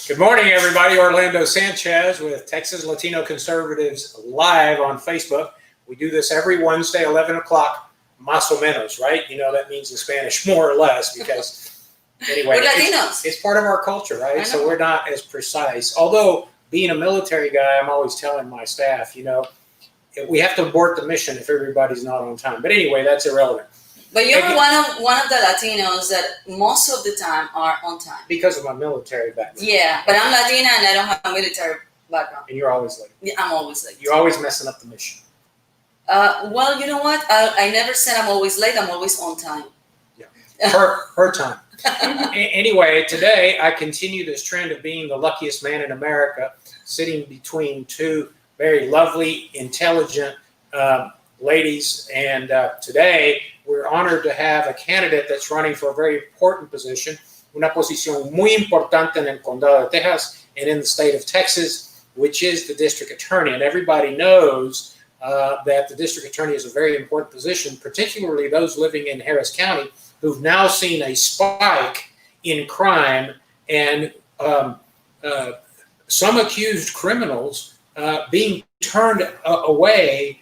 Good morning, everybody. Orlando Sanchez with Texas Latino Conservatives live on Facebook. We do this every Wednesday, 11 o'clock, más o menos, right? You know, that means in Spanish, more or less, because anyway, it's part of our culture, right? So we're not as precise. Although, being a military guy, I'm always telling my staff, you know, we have to abort the mission if everybody's not on time. But anyway, that's irrelevant. But you're one of the Latinos that most of the time are on time. Because of my military background. Yeah, but I'm Latina and I don't have a military background. And you're always late. Yeah, I'm always late. You're always messing up the mission. Well, you know what? I never said I'm always late. I'm always on time. Yeah, her time. Anyway, today I continue this trend of being the luckiest man in America, sitting between two very lovely, intelligent ladies. And today we're honored to have a candidate that's running for a very important position, una posición muy importante en el condado de Texas and in the state of Texas, which is the district attorney. And everybody knows that the district attorney is a very important position, particularly those living in Harris County who've now seen a spike in crime and some accused criminals being turned away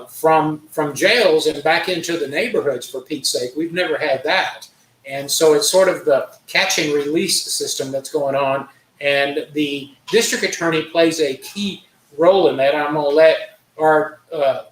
from jails and back into the neighborhoods, for Pete's sake. We've never had that. And so it's sort of the catch and release system that's going on. And the district attorney plays a key role in that. I'm going to let our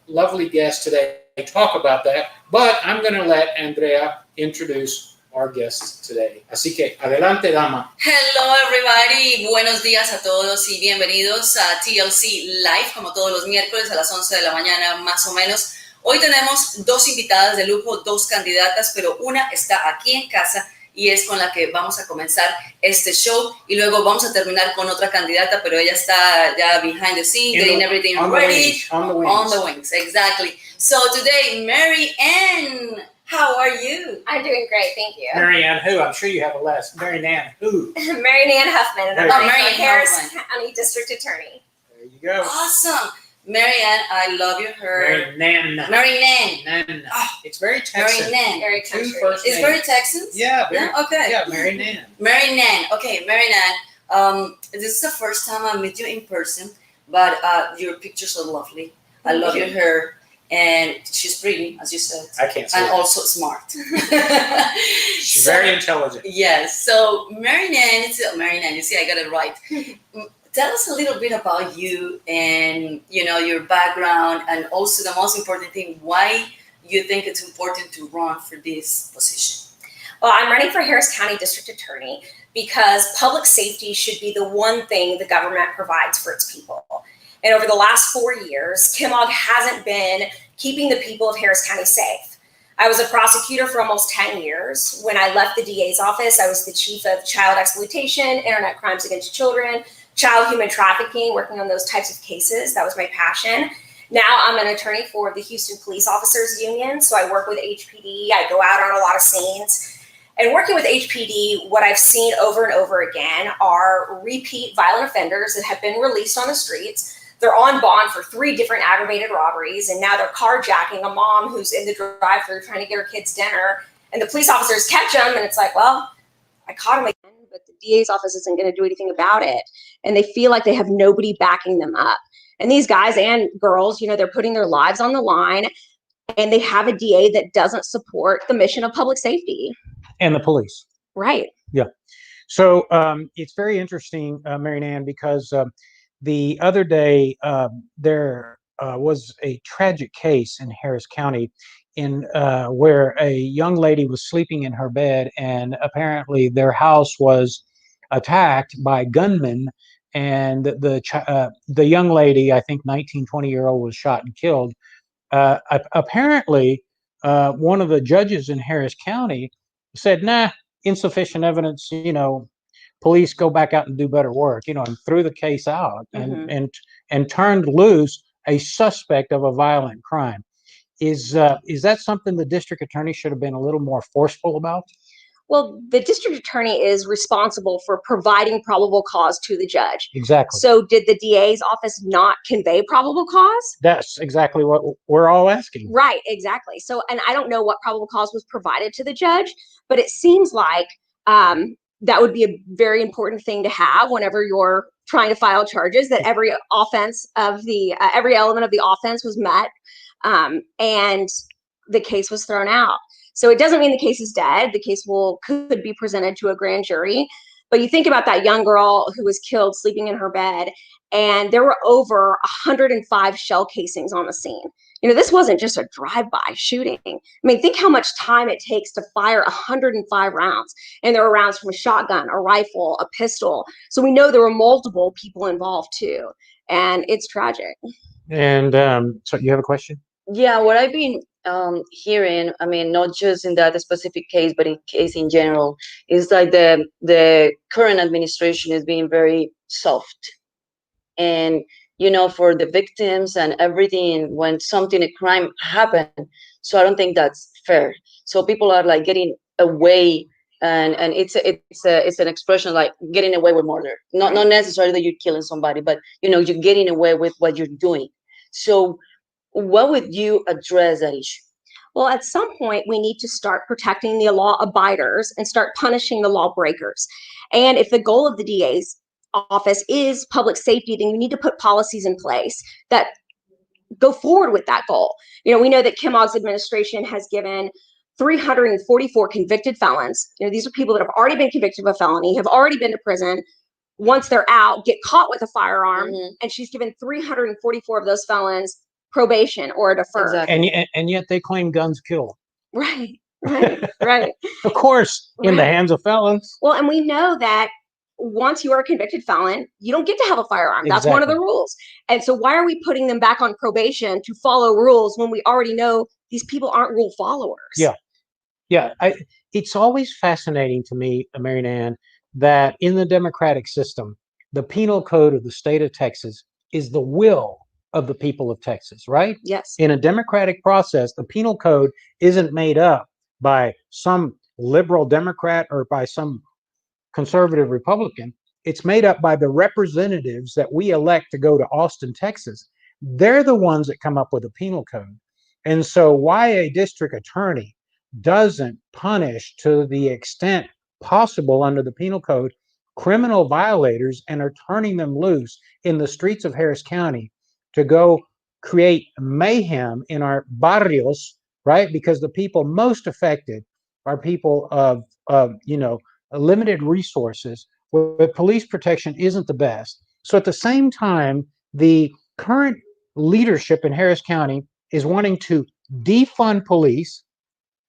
lovely guest today talk about that. But I'm going to let Andrea introduce our guests today. Así que, adelante, dama. Hello, everybody. Buenos días a todos y bienvenidos a TLC Live, como todos los miércoles a las 11 de la mañana, más o menos. Hoy tenemos dos invitadas de lujo, dos candidatas, pero una está aquí en casa y es con la que vamos a comenzar este show. Y luego vamos a terminar con otra candidata, pero ella está ya behind the scenes, getting everything ready. On the wings, exactly. So today, Mary Ann, how are you? I'm doing great, thank you. Mary Nan who? I'm sure you have a last. Mary Nan who? Mary Nan Huffman, and I'm Mary Harris County District Attorney. There you go. Awesome. Mary Ann, I love your hair. Mary Nan. Mary Nan. Nan. Oh, it's very Texan. Mary Nan. Very country. It's very Texan? Yeah. Very, yeah, okay. Yeah, Mary Nan. Mary Nan. Okay, Mary Nan. This is the first time I meet you in person, but your pictures are lovely. I love your hair. And she's pretty, as you said. I can't say and that. Also smart. She's very intelligent. Yes. So Mary Nan, you see, I got it right. Tell us a little bit about you and, you know, your background, and also the most important thing, why you think it's important to run for this position. Well, I'm running for Harris County District Attorney because public safety should be the one thing the government provides for its people. And over the last 4 years, KMOG hasn't been keeping the people of Harris County safe. I was a prosecutor for almost 10 years. When I left the DA's office, I was the chief of child exploitation, internet crimes against children, child human trafficking, working on those types of cases. That was my passion. Now I'm an attorney for the Houston Police Officers Union. So I work with HPD. I go out on a lot of scenes. And working with HPD, what I've seen over and over again are repeat violent offenders that have been released on the streets. They're on bond for 3 different aggravated robberies, and now they're carjacking a mom who's in the drive-thru trying to get her kids dinner. And the police officers catch them, and it's like, well, I caught him again, but the DA's office isn't going to do anything about it. And they feel like they have nobody backing them up. And these guys and girls, you know, they're putting their lives on the line, and they have a DA that doesn't support the mission of public safety. And the police. Right. Yeah. So it's very interesting, Mary Nan, because the other day, there was a tragic case in Harris County where a young lady was sleeping in her bed, and apparently their house was attacked by gunmen, and the young lady, I think 19, 20-year-old, was shot and killed. Apparently, one of the judges in Harris County said, nah, insufficient evidence, you know, police go back out and do better work, you know, and threw the case out and turned loose a suspect of a violent crime. Is that something the district attorney should have been a little more forceful about? Well, the district attorney is responsible for providing probable cause to the judge. Exactly. So did the DA's office not convey probable cause? That's exactly what we're all asking. Right, exactly. So, and I don't know what probable cause was provided to the judge, but it seems like that would be a very important thing to have whenever you're trying to file charges, that every offense of the every element of the offense was met, and the case was thrown out. So it doesn't mean the case is dead. The case could be presented to a grand jury. But you think about that young girl who was killed sleeping in her bed, and there were over 105 shell casings on the scene. This wasn't just a drive-by shooting. I mean, think how much time it takes to fire 105 rounds. And there were rounds from a shotgun, a rifle, a pistol. So we know there were multiple people involved too. And it's tragic. And so you have a question? Yeah, what I've been hearing, I mean, not just in that specific case, but in case in general, is like the current administration is being very soft. And, for the victims and everything when a crime happened. So I don't think that's fair. So people are like getting away, and it's an expression like getting away with murder. Not necessarily that you're killing somebody, but you're getting away with what you're doing. So what would you address that issue? Well, at some point, we need to start protecting the law abiders and start punishing the lawbreakers. And if the goal of the DA's office is public safety, then you need to put policies in place that go forward with that goal. We know that Kim Ogg's administration has given 344 convicted felons. These are people that have already been convicted of a felony, have already been to prison. Once they're out, get caught with a firearm, and she's given 344 of those felons probation or a defer. Exactly. And yet they claim guns kill. Right. Of course, in the hands of felons. Well, and we know that once you are a convicted felon, you don't get to have a firearm. That's one of the rules. And so why are we putting them back on probation to follow rules when we already know these people aren't rule followers? Yeah. It's always fascinating to me, Mary Nan, that in the democratic system, the penal code of the state of Texas is the will of the people of Texas, right? Yes. In a democratic process, the penal code isn't made up by some liberal Democrat or by some conservative Republican. It's made up by the representatives that we elect to go to Austin, Texas. They're the ones that come up with a penal code. And so why a district attorney doesn't punish to the extent possible under the penal code criminal violators and are turning them loose in the streets of Harris County to go create mayhem in our barrios, right? Because the people most affected are people of limited resources where police protection isn't the best. So at the same time, the current leadership in Harris County is wanting to defund police.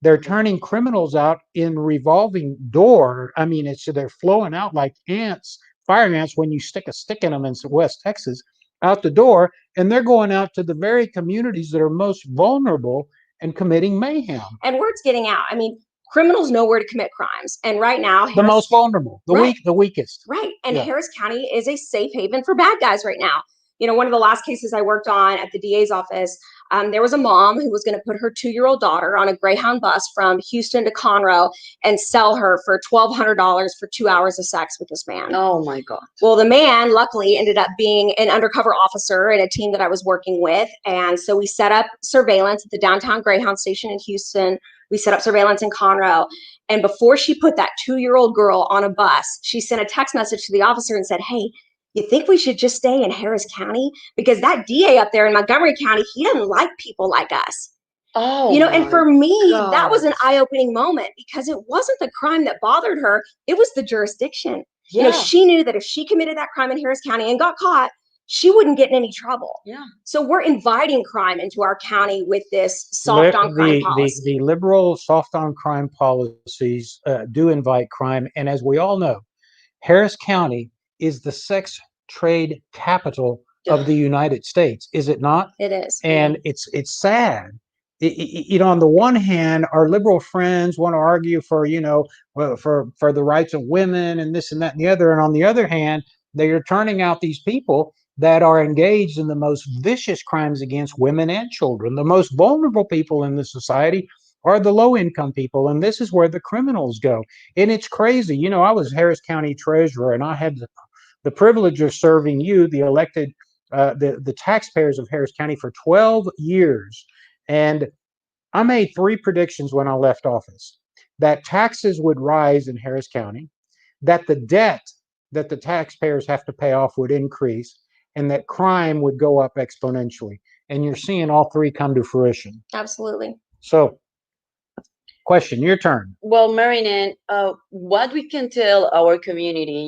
They're turning criminals out in revolving door. I mean, they're flowing out like ants, fire ants, when you stick a stick in them in West Texas, out the door, and they're going out to the very communities that are most vulnerable and committing mayhem. And word's getting out. I mean, criminals know where to commit crimes. And right now, the most vulnerable, the weakest. Right. And Harris County is a safe haven for bad guys right now. One of the last cases I worked on at the DA's office, there was a mom who was going to put her 2-year-old daughter on a Greyhound bus from Houston to Conroe and sell her for $1,200 for 2 hours of sex with this man. Oh my God. Well, the man luckily ended up being an undercover officer in a team that I was working with. And so we set up surveillance at the downtown Greyhound station in Houston. We set up surveillance in Conroe. And before she put that 2-year-old girl on a bus, she sent a text message to the officer and said, "Hey, you think we should just stay in Harris County? Because that DA up there in Montgomery County, he doesn't like people like us." Oh, and for me, God. that was an eye-opening moment because it wasn't the crime that bothered her. It was the jurisdiction. Yeah. She knew that if she committed that crime in Harris County and got caught, she wouldn't get in any trouble. Yeah. So we're inviting crime into our county with this soft on crime policy. The liberal soft on crime policies do invite crime. And as we all know, Harris County is the sex trade capital of the United States, is it not? It is. And it's sad. On the one hand, our liberal friends want to argue for the rights of women and this and that and the other, and on the other hand, they are turning out these people that are engaged in the most vicious crimes against women and children. The most vulnerable people in this society are the low-income people, and this is where the criminals go. And it's crazy. I was Harris County treasurer, and I had the privilege of serving you, the elected, the taxpayers of Harris County, for 12 years. And I made 3 predictions when I left office: that taxes would rise in Harris County, that the debt that the taxpayers have to pay off would increase and that crime would go up exponentially. And you're seeing all three come to fruition. Absolutely. So, question, your turn. Well, Mary Nan, what we can tell our community,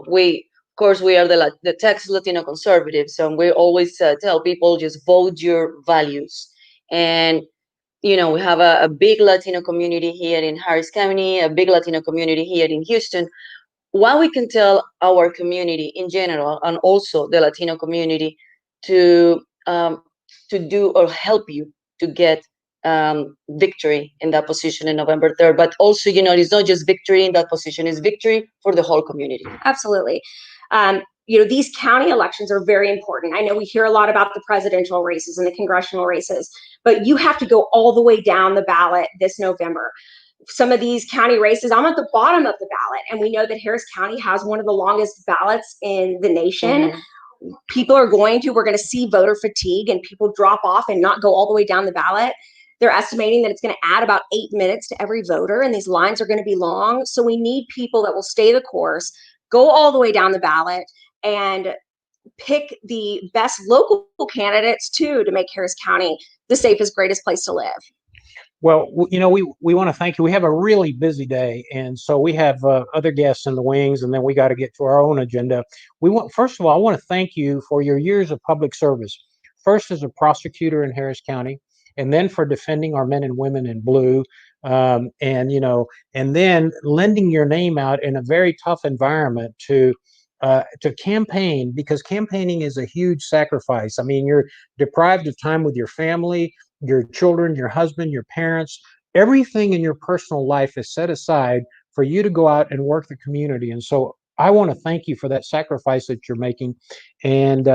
we, of course, we are the Texas Latino conservatives, so we always tell people just vote your values. And, we have a big Latino community here in Harris County, a big Latino community here in Houston. What we can tell our community in general, and also the Latino community, to do or help you to get victory in that position in November 3rd. But also, it's not just victory in that position, it's victory for the whole community. Absolutely. These county elections are very important. I know we hear a lot about the presidential races and the congressional races, but you have to go all the way down the ballot this November. Some of these county races, I'm at the bottom of the ballot, and we know that Harris County has one of the longest ballots in the nation. Mm-hmm. We're going to see voter fatigue and people drop off and not go all the way down the ballot. They're estimating that it's going to add about 8 minutes to every voter, and these lines are going to be long. So we need people that will stay the course, go all the way down the ballot, and pick the best local candidates too to make Harris County the safest, greatest place to live. Well, we want to thank you. We have a really busy day, and so we have other guests in the wings, and then we got to get to our own agenda. First of all, I want to thank you for your years of public service. First as a prosecutor in Harris County, and then for defending our men and women in blue, and then lending your name out in a very tough environment to campaign, because campaigning is a huge sacrifice. I mean, you're deprived of time with your family, your children, your husband, your parents. Everything in your personal life is set aside for you to go out and work the community. And so I want to thank you for that sacrifice that you're making. And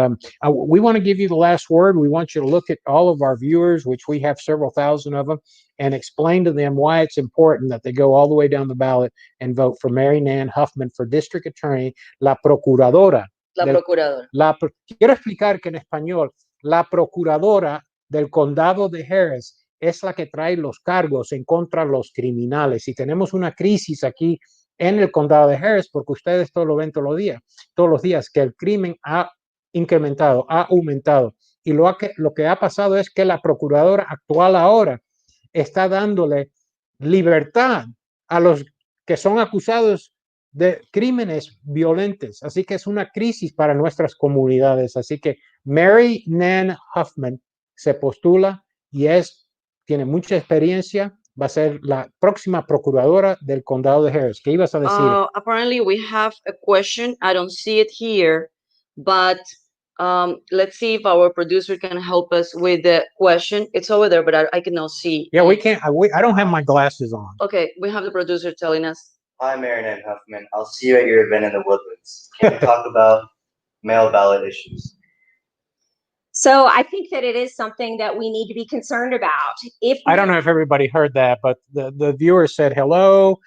we want to give you the last word. We want you to look at all of our viewers, which we have several thousand of them, and explain to them why it's important that they go all the way down the ballot and vote for Mary Nan Huffman for District Attorney, la Procuradora. Quiero explicar que en español, la Procuradora del Condado de Harris es la que trae los cargos en contra de los criminales. Y tenemos una crisis aquí en el condado de Harris, porque ustedes todo lo ven todos los días, que el crimen ha incrementado, ha aumentado. Y lo que ha pasado es que la procuradora actual ahora está dándole libertad a los que son acusados de crímenes violentos. Así que es una crisis para nuestras comunidades. Así que Mary Nan Huffman se postula y tiene mucha experiencia. Va a ser la próxima procuradora del condado de Harris. ¿Qué ibas a decir? Apparently we have a question. I don't see it here, but let's see if our producer can help us with the question. It's over there, but I cannot see. Yeah, we can't. I don't have my glasses on. Okay, we have the producer telling us. Hi, Mary Nan Huffman. I'll see you at your event in the Woodlands. Can we talk about mail ballot issues? So I think that it is something that we need to be concerned about. I don't know if everybody heard that, but the viewer said hello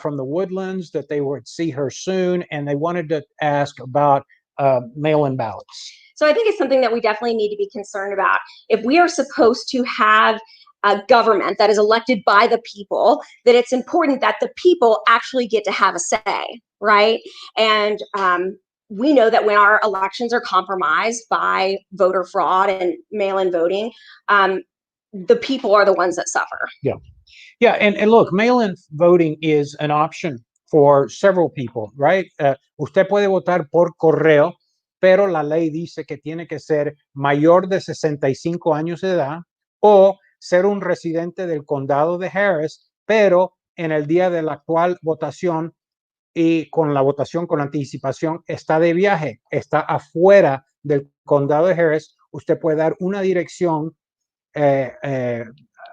from the Woodlands, that they would see her soon, and they wanted to ask about mail-in ballots. So I think it's something that we definitely need to be concerned about. If we are supposed to have a government that is elected by the people, that it's important that the people actually get to have a say, right? And we know that when our elections are compromised by voter fraud and mail-in voting, the people are the ones that suffer. Yeah, and look, mail-in voting is an option for several people, right? Usted puede votar por correo, pero la ley dice que tiene que ser mayor de 65 años de edad o ser un residente del condado de Harris, pero en el día de la actual votación y con la votación con anticipación está de viaje, está afuera del condado de Harris. Usted puede dar una dirección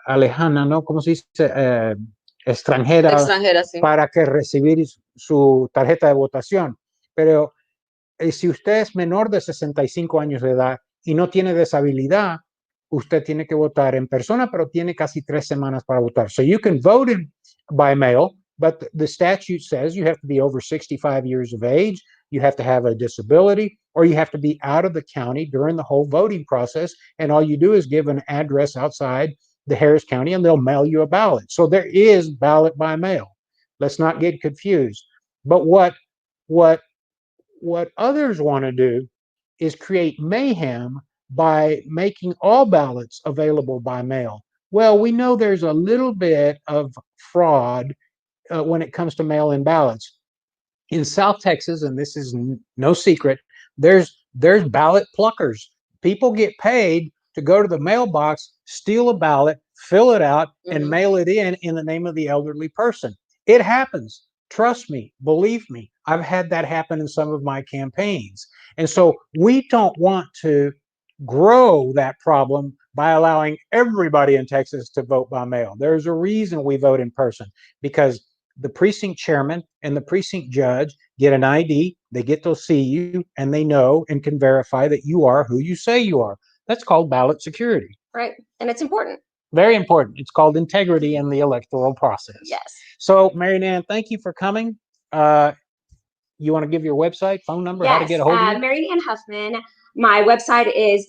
alejana, ¿no? ¿Cómo se dice? Extranjera, sí, para que recibir su tarjeta de votación. Pero si usted es menor de 65 años de edad y no tiene deshabilidad, usted tiene que votar en persona, pero tiene casi 3 semanas para votar. So you can vote by mail, but the statute says you have to be over 65 years of age, you have to have a disability, or you have to be out of the county during the whole voting process, and all you do is give an address outside the Harris County, and they'll mail you a ballot. So there is ballot by mail. Let's not get confused. But what others want to do is create mayhem by making all ballots available by mail. Well, we know there's a little bit of fraud when it comes to mail-in ballots. In South Texas, and this is no secret, there's ballot pluckers. People get paid to go to the mailbox, steal a ballot, fill it out, and mail it in the name of the elderly person. It happens. Trust me, believe me. I've had that happen in some of my campaigns. And so we don't want to grow that problem by allowing everybody in Texas to vote by mail. There's a reason we vote in person, because the precinct chairman and the precinct judge get an ID, they get to see you, and they know and can verify that you are who you say you are. That's called ballot security. Right. And it's important. Very important. It's called integrity in the electoral process. Yes. So, Mary Nan, thank you for coming. You want to give your website, phone number, how to get a hold of you? Mary Nan Huffman. My website is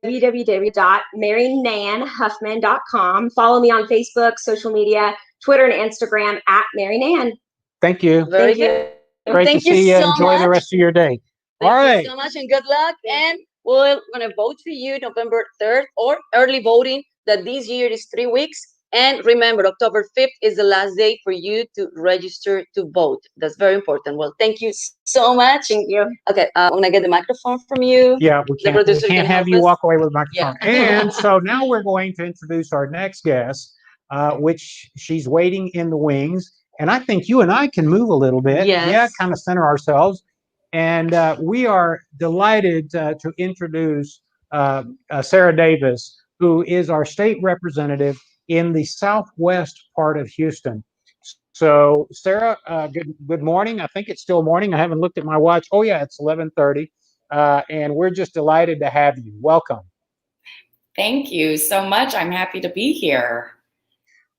www.marynanhuffman.com. Follow me on Facebook, social media, Twitter, and Instagram at Mary Nan. Thank you. Very Thank you. good. Great Thank to see you. so Enjoy the much. rest of your day. Thank All right. you so much and good luck. And we're going to vote for you November 3rd or early voting that this year is 3 weeks. And remember, October 5th is the last day for you to register to vote. That's very important. Well, thank you so much. Thank you. Okay, I'm going to get the microphone from you. Yeah, we producer can't can have help you us. walk away with a microphone. Yeah. And so now we're going to introduce our next guest, which she's waiting in the wings. And I think you and I can move a little bit. Yes. Yeah, kind of center ourselves. And we are delighted to introduce Sarah Davis, who is our state representative in the southwest part of Houston. So, Sarah, good morning. I think it's still morning. I haven't looked at my watch. Oh, yeah, it's 11:30. And we're just delighted to have you. Welcome. Thank you so much. I'm happy to be here.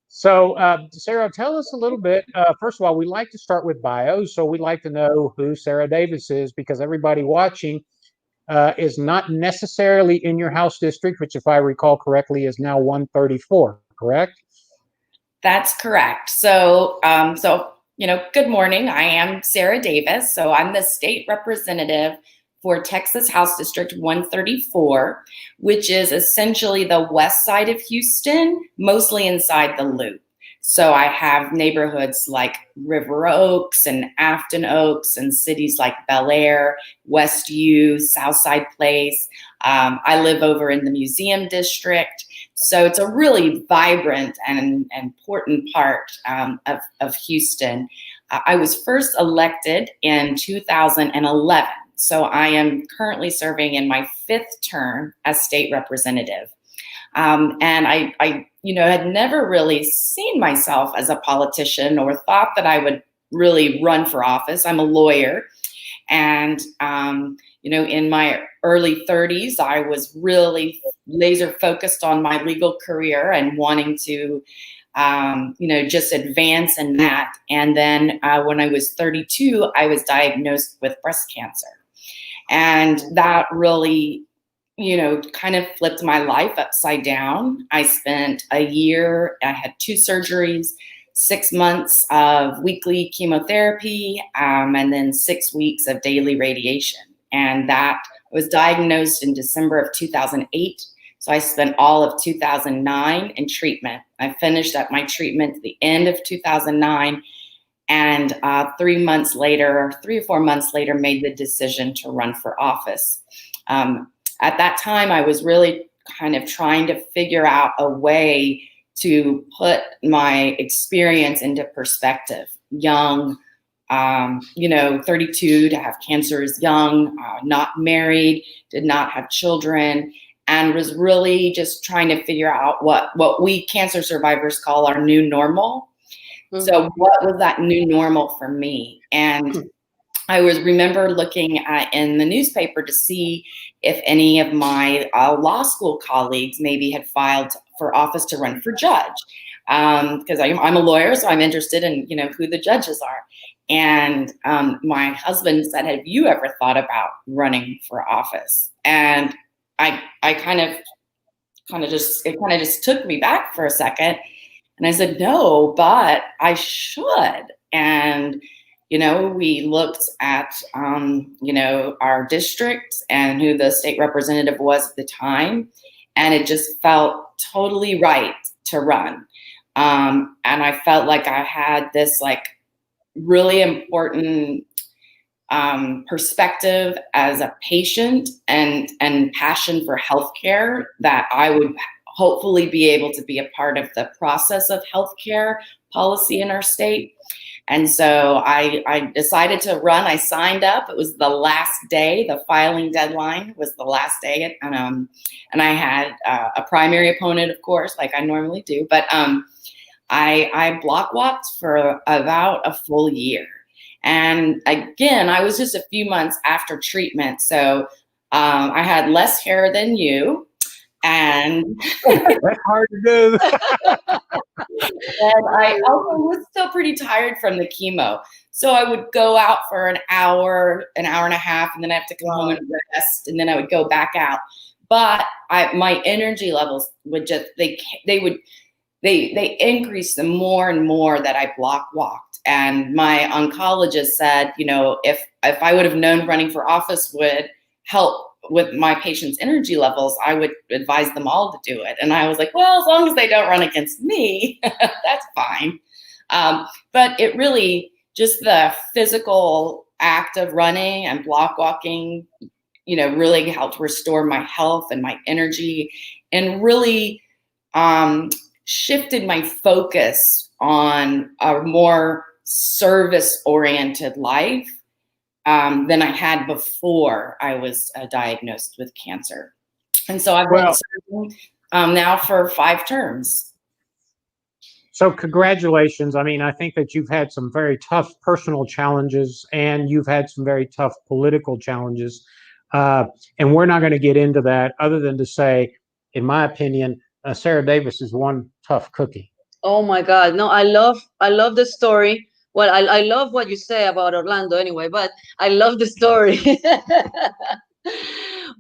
So, Sarah, tell us a little bit. First of all, we like to start with bios. So we'd like to know who Sarah Davis is, because everybody watching is not necessarily in your House district, which, if I recall correctly, is now 134, correct? That's correct. So, good morning. I am Sarah Davis. So I'm the state representative for Texas House District 134, which is essentially the west side of Houston, mostly inside the Loop. So I have neighborhoods like River Oaks and Afton Oaks and cities like Bel Air, Westview, Southside Place. I live over in the Museum District. So it's a really vibrant and important part of Houston. I was first elected in 2011. So I am currently serving in my 5th term as state representative. And I had never really seen myself as a politician or thought that I would really run for office. I'm a lawyer. And, in my early 30s, I was really laser focused on my legal career and wanting to, just advance in that. And then when I was 32, I was diagnosed with breast cancer. And that really, kind of flipped my life upside down. I spent a year, I had 2 surgeries, 6 months of weekly chemotherapy, and then 6 weeks of daily radiation. And that was diagnosed in December of 2008. So I spent all of 2009 in treatment. I finished up my treatment at the end of 2009. And 3 months later, 3 or 4 months later, made the decision to run for office. At that time, I was really kind of trying to figure out a way to put my experience into perspective. Young, 32, to have cancer is young, not married, did not have children, and was really just trying to figure out what we cancer survivors call our new normal. So what was that new normal for me? And I remember looking in the newspaper to see if any of my law school colleagues maybe had filed for office to run for judge. Because I'm a lawyer, so I'm interested in, who the judges are. And my husband said, "Have you ever thought about running for office?" And I kind of just took me back for a second. And I said, "No, but I should." And, We looked at, our districts and who the state representative was at the time, and it just felt totally right to run. And I felt like I had this really important perspective as a patient and passion for healthcare that I would hopefully be able to be a part of the process of healthcare policy in our state. And so I decided to run. I signed up. It was the last day. The filing deadline was the last day. And I had a primary opponent, of course, like I normally do. But I block walked for about a full year. And again, I was just a few months after treatment. So I had less hair than you. And That's hard to do. and I also was still pretty tired from the chemo. So I would go out for an hour and a half, and then I have to come home and rest, and then I would go back out. But my energy levels would just, they increased the more and more that I block walked. And my oncologist said, if I would have known running for office would help with my patients' energy levels, I would advise them all to do it. And I was like, well, as long as they don't run against me, that's fine. But it really, just the physical act of running and block walking, really helped restore my health and my energy, and really shifted my focus on a more service-oriented life than I had before I was diagnosed with cancer. And so I've been serving now for 5 terms. So congratulations. I mean, I think that you've had some very tough personal challenges, and you've had some very tough political challenges. And we're not going to get into that other than to say, in my opinion, Sarah Davis is one tough cookie. Oh my God. No, I love the story. Well, I love what you say about Orlando anyway, but I love the story.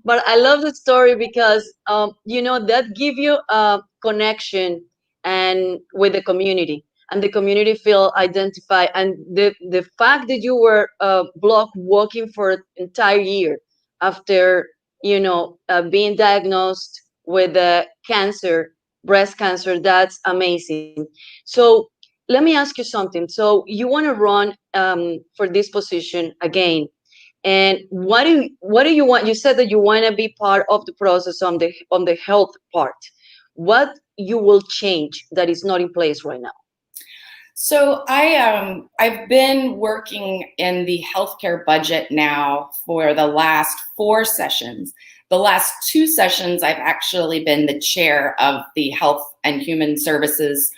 But I love the story because, that give you a connection and with the community, and the community feel identified. And the fact that you were block walking for an entire year after, being diagnosed with cancer, breast cancer, that's amazing. So let me ask you something. So you want to run for this position again, and what do you want? You said that you want to be part of the process on the health part. What you will change that is not in place right now? So I've been working in the healthcare budget now for the last 4 sessions. The last 2 sessions, I've actually been the chair of the Health and Human Services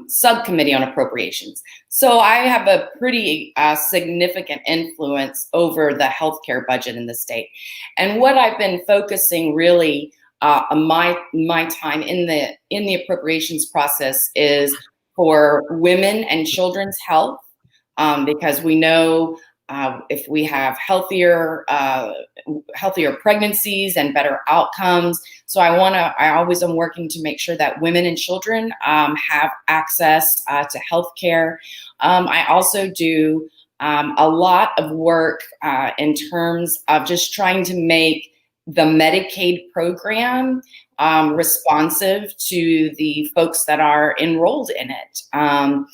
subcommittee on appropriations. So I have a pretty significant influence over the healthcare budget in the state. And what I've been focusing really my time in the appropriations process is for women and children's health, because we know if we have healthier pregnancies and better outcomes. So I always am working to make sure that women and children have access to healthcare. I also do a lot of work in terms of just trying to make the Medicaid program responsive to the folks that are enrolled in it. And,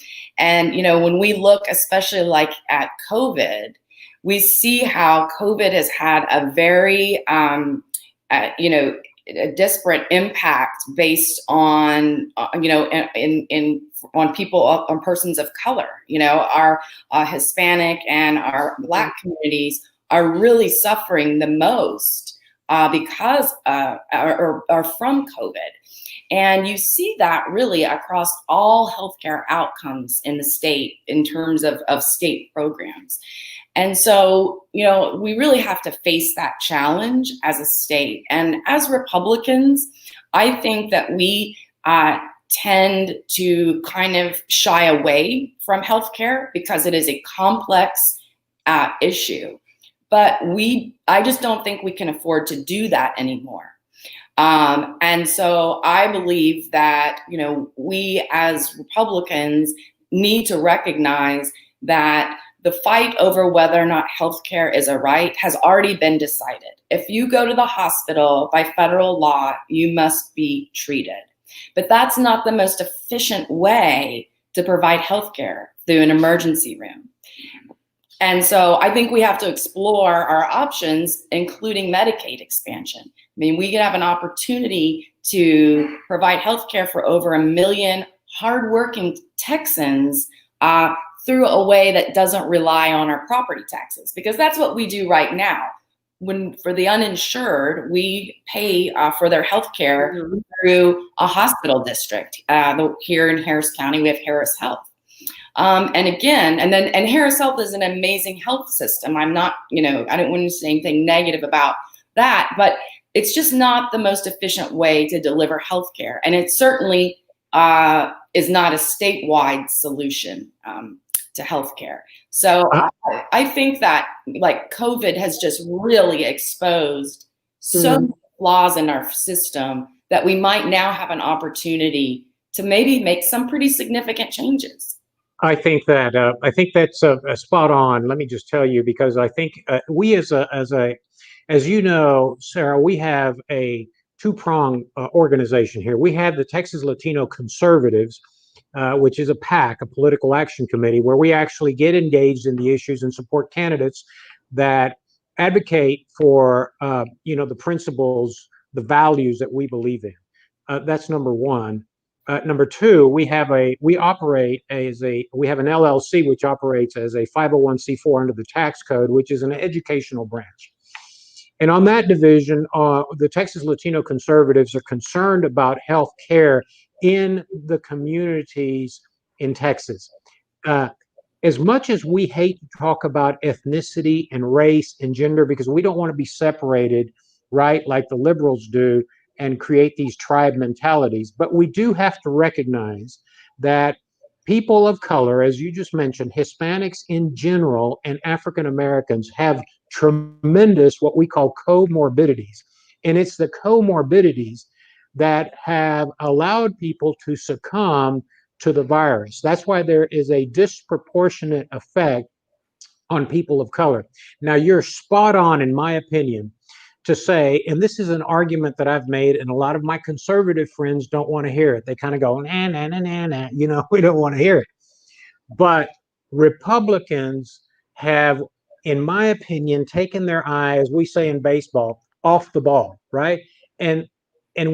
when we look especially like at COVID, we see how COVID has had a very, a disparate impact based on, on people, on persons of color. Our Hispanic and our Black communities are really suffering the most because are from COVID. And you see that really across all healthcare outcomes in the state in terms of state programs. And so, we really have to face that challenge as a state. And as Republicans, I think that we tend to kind of shy away from healthcare because it is a complex issue. But I just don't think we can afford to do that anymore. And so I believe that, we as Republicans need to recognize that the fight over whether or not healthcare is a right has already been decided. If you go to the hospital by federal law, you must be treated. But that's not the most efficient way to provide healthcare through an emergency room. And so I think we have to explore our options, including Medicaid expansion. I mean, we could have an opportunity to provide healthcare for over 1 million hardworking Texans through a way that doesn't rely on our property taxes, because that's what we do right now. When for the uninsured, we pay for their health care through a hospital district. Here in Harris County, we have Harris Health. And Harris Health is an amazing health system. I'm not, I don't want to say anything negative about that, but it's just not the most efficient way to deliver health care. And it certainly is not a statewide solution to healthcare. So I think that like COVID has just really exposed so many flaws in our system that we might now have an opportunity to maybe make some pretty significant changes. I think that's a spot on. Let me just tell you, because I think we as you know, Sarah, we have a two-pronged organization here. We have the Texas Latino Conservatives, which is a PAC, a political action committee, where we actually get engaged in the issues and support candidates that advocate for, the principles, the values that we believe in. That's number one. Number two, we have an LLC which operates as a 501c4 under the tax code, which is an educational branch. And on that division, the Texas Latino Conservatives are concerned about health care in the communities in Texas. As much as we hate to talk about ethnicity and race and gender, because we don't want to be separated, right, like the liberals do, and create these tribe mentalities, but we do have to recognize that people of color, as you just mentioned, Hispanics in general, and African Americans have tremendous what we call comorbidities. And it's the comorbidities that have allowed people to succumb to the virus. That's why there is a disproportionate effect on people of color. Now, you're spot on, in my opinion, to say, and this is an argument that I've made, and a lot of my conservative friends don't want to hear it. They kind of go, nah, nah, nah, nah, nah, we don't want to hear it. But Republicans have, in my opinion, taken their eye, as we say in baseball, off the ball, right? And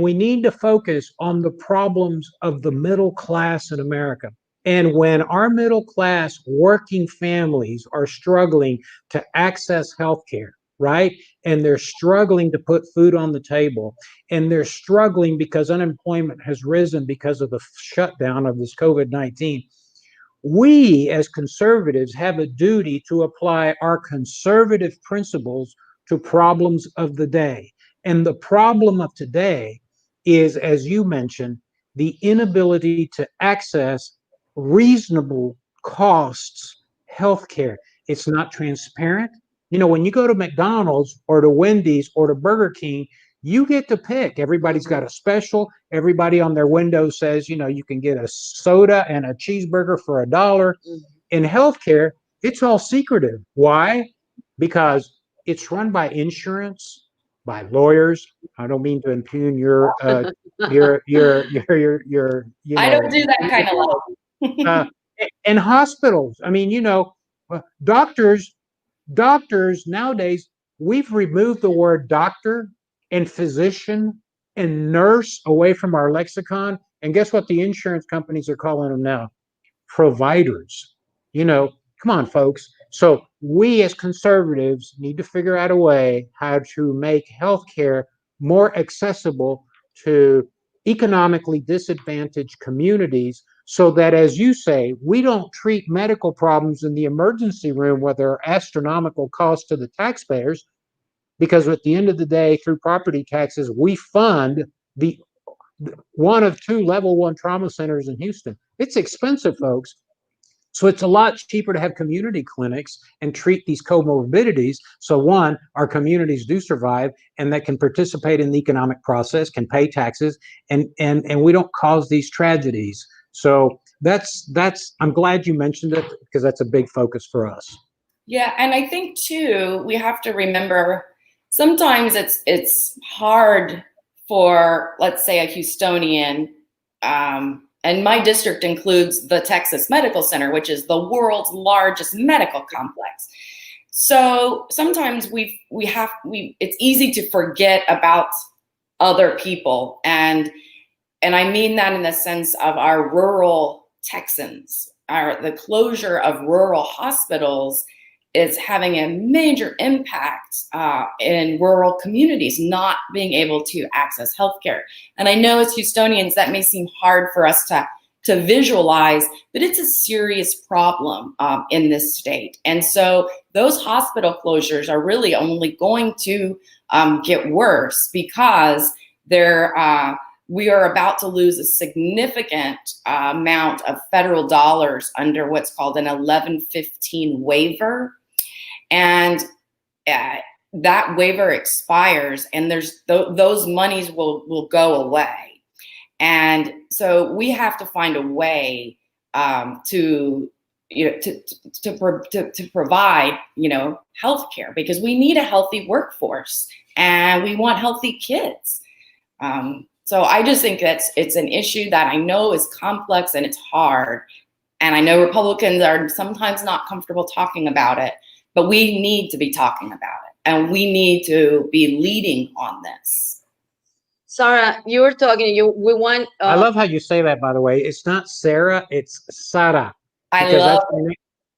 we need to focus on the problems of the middle class in America. And when our middle class working families are struggling to access health care, right? And they're struggling to put food on the table, and they're struggling because unemployment has risen because of the shutdown of this COVID-19. We as conservatives have a duty to apply our conservative principles to problems of the day. And the problem of today is, as you mentioned, the inability to access reasonable costs healthcare. It's not transparent. When you go to McDonald's or to Wendy's or to Burger King, you get to pick. Everybody's got a special. Everybody on their window says, you can get a soda and a cheeseburger for $1. In healthcare, it's all secretive. Why? Because it's run by insurance, by lawyers. I don't mean to impugn your I don't do that kind of law. And hospitals. I mean, doctors nowadays, we've removed the word doctor and physician and nurse away from our lexicon. And guess what the insurance companies are calling them now? Providers. Come on, folks. So we as conservatives need to figure out a way how to make healthcare more accessible to economically disadvantaged communities, so that, as you say, we don't treat medical problems in the emergency room where there are astronomical costs to the taxpayers, because at the end of the day, through property taxes, we fund the one of two level 1 trauma centers in Houston. It's expensive, folks. So it's a lot cheaper to have community clinics and treat these comorbidities. So one, our communities do survive, and that can participate in the economic process, can pay taxes, and we don't cause these tragedies. So that's I'm glad you mentioned it because that's a big focus for us. Yeah, and I think too, we have to remember sometimes it's hard for, let's say, a Houstonian, and my district includes the Texas Medical Center, which is the world's largest medical complex. So sometimes it's easy to forget about other people, and I mean that in the sense of our rural Texans. The closure of rural hospitals is having a major impact in rural communities, not being able to access healthcare. And I know as Houstonians, that may seem hard for us to visualize, but it's a serious problem in this state. And so those hospital closures are really only going to get worse because we are about to lose a significant amount of federal dollars under what's called an 1115 waiver. And that waiver expires, and those monies will go away. And so we have to find a way to provide, healthcare, because we need a healthy workforce and we want healthy kids. So I just think it's an issue that I know is complex and it's hard. And I know Republicans are sometimes not comfortable talking about it, but we need to be talking about it and we need to be leading on this. Sarah, you were talking, we want... I love how you say that, by the way. It's not Sarah, it's Sara. I love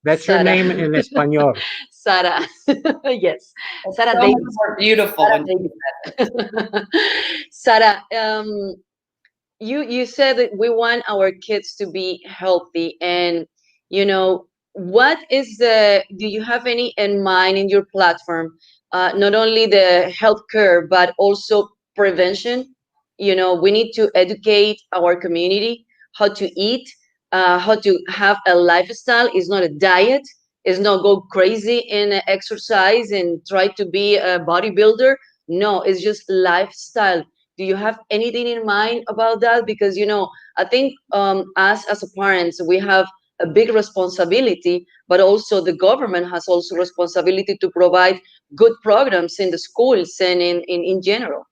that's Sara. your name in Espanol. Sarah. Yes. Sarah so Davis. more beautiful. Sarah, you said that we want our kids to be healthy, and what is do you have any in mind in your platform, not only the healthcare but also prevention? We need to educate our community how to eat, how to have a lifestyle. It's not a diet. It's not go crazy in exercise and try to be a bodybuilder. No, it's just lifestyle. Do you have anything in mind about that? Because I think us as a parents, we have a big responsibility, but also the government has also responsibility to provide good programs in the schools and in general.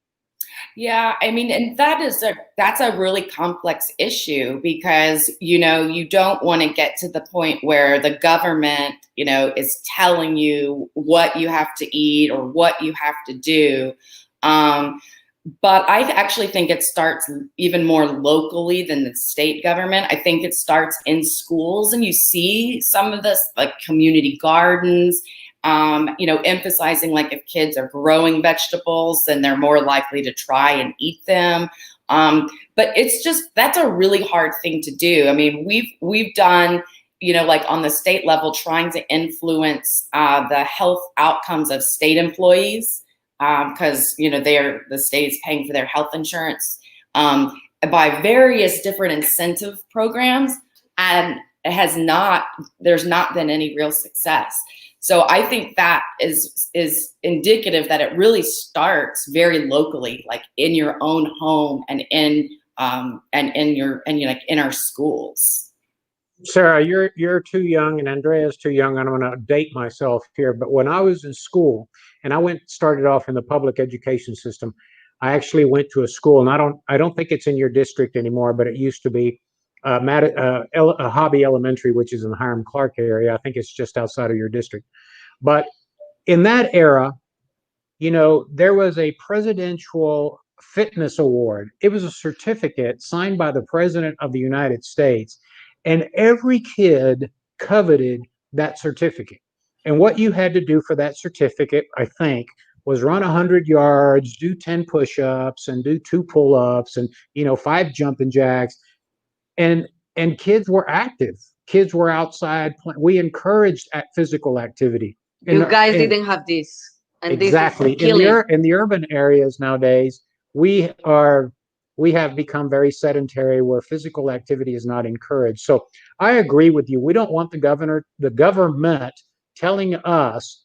Yeah, I mean, and that's a really complex issue because, you don't want to get to the point where the government, is telling you what you have to eat or what you have to do. But I actually think it starts even more locally than the state government. I think it starts in schools, and you see some of this, like community gardens, emphasizing like if kids are growing vegetables, then they're more likely to try and eat them. But that's a really hard thing to do. I mean, we've done, like on the state level, trying to influence the health outcomes of state employees because, the state is paying for their health insurance by various different incentive programs, and there's not been any real success. So I think that is indicative that it really starts very locally, like in your own home and in our schools. Sarah, you're too young, and Andrea's too young. I'm going to date myself here, but when I was in school, and I started off in the public education system, I actually went to a school, and I don't think it's in your district anymore, but it used to be a Hobby Elementary, which is in the Hiram-Clark area. I think it's just outside of your district. But in that era, there was a presidential fitness award. It was a certificate signed by the President of the United States, and every kid coveted that certificate. And what you had to do for that certificate, I think, was run 100 yards, do 10 push-ups, and do 2 pull-ups, and 5 jumping jacks. And kids were active. Kids were outside playing. We encouraged physical activity. You guys didn't have this. And exactly. This is in the urban areas nowadays, we have become very sedentary, where physical activity is not encouraged. So I agree with you. We don't want the government telling us